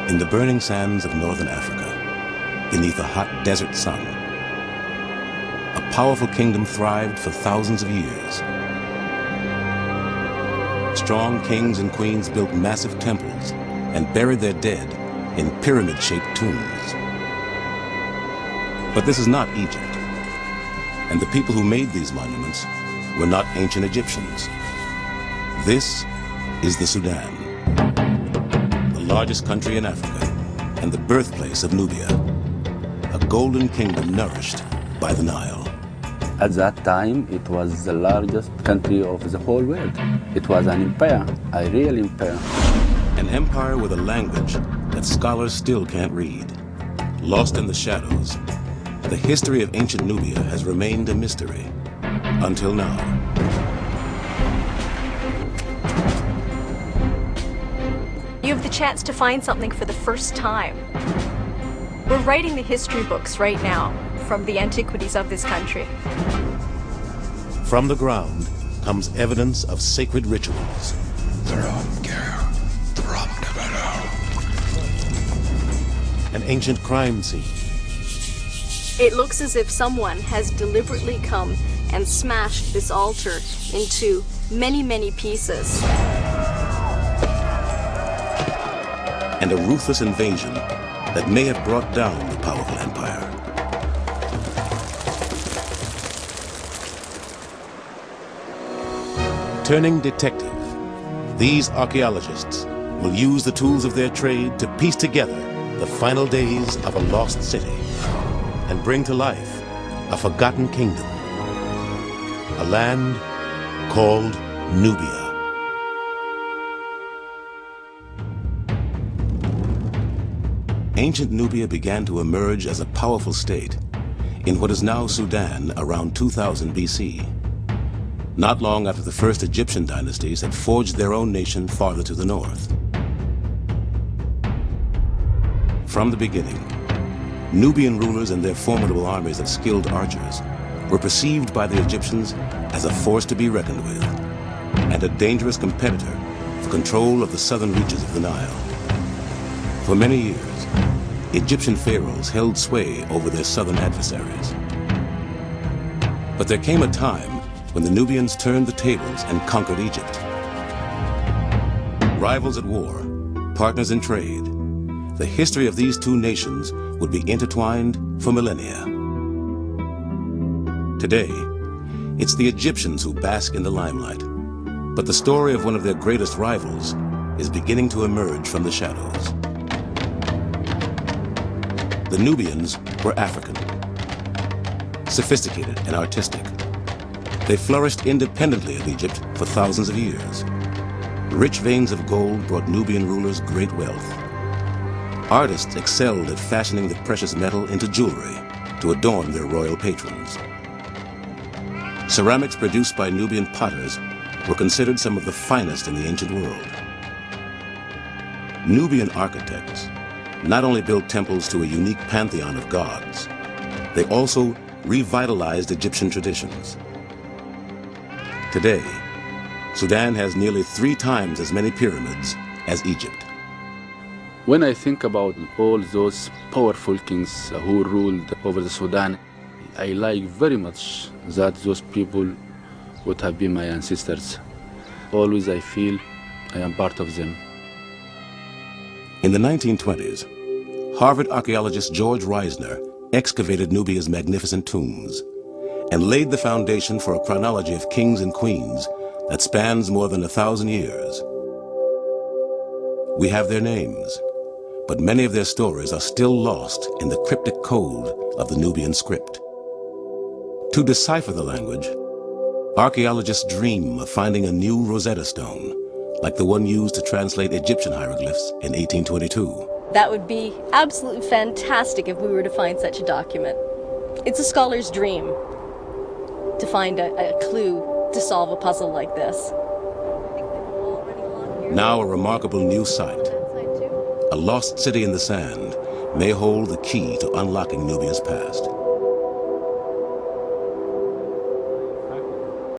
In the burning sands of northern Africa, beneath a hot desert sun, a powerful kingdom thrived for thousands of years. Strong kings and queens built massive temples and buried their dead in pyramid-shaped tombs. But this is not Egypt, and the people who made these monuments were not ancient Egyptians. This is the Sudan, the largest country in Africa and the birthplace of Nubia, a golden kingdom nourished by the Nile. At that time, it was the largest country of the whole world. It was an empire, a real empire. An empire with a language that scholars still can't read. Lost in the shadows, the history of ancient Nubia has remained a mystery until now. You have the chance to find something for the first time. We're writing the history books right now from the antiquities of this country. From the ground comes evidence of sacred rituals. An ancient crime scene. It looks as if someone has deliberately come and smashed this altar into many, many pieces. And a ruthless invasion that may have brought down the powerful empire. Turning detective, these archaeologists will use the tools of their trade to piece together the final days of a lost city and bring to life a forgotten kingdom, a land called Nubia. Ancient Nubia began to emerge as a powerful state in what is now Sudan around 2000 BC. Not long after the first Egyptian dynasties had forged their own nation farther to the north. From the beginning, Nubian rulers and their formidable armies of skilled archers were perceived by the Egyptians as a force to be reckoned with and a dangerous competitor for control of the southern reaches of the Nile. For many years, Egyptian pharaohs held sway over their southern adversaries. But there came a time when the Nubians turned the tables and conquered Egypt. Rivals at war, partners in trade, the history of these two nations would be intertwined for millennia. Today, it's the Egyptians who bask in the limelight, but the story of one of their greatest rivals is beginning to emerge from the shadows. The Nubians were African, sophisticated and artistic. They flourished independently of Egypt for thousands of years. Rich veins of gold brought Nubian rulers great wealth. Artists excelled at fashioning the precious metal into jewelry to adorn their royal patrons. Ceramics produced by Nubian potters were considered some of the finest in the ancient world. Nubian architects not only built temples to a unique pantheon of gods, they also revitalized Egyptian traditions. Today, Sudan has nearly 3 times as many pyramids as Egypt. When I think about all those powerful kings who ruled over the Sudan, I like very much that those people would have been my ancestors. Always I feel I am part of them. In the 1920s, Harvard archaeologist George Reisner excavated Nubia's magnificent tombs and laid the foundation for a chronology of kings and queens that spans more than 1,000 years. We have their names, but many of their stories are still lost in the cryptic code of the Nubian script. To decipher the language, archaeologists dream of finding a new Rosetta Stone, like the one used to translate Egyptian hieroglyphs in 1822. That would be absolutely fantastic if we were to find such a document. It's a scholar's dream to find a clue to solve a puzzle like this. Now a remarkable new site, a lost city in the sand, may hold the key to unlocking Nubia's past.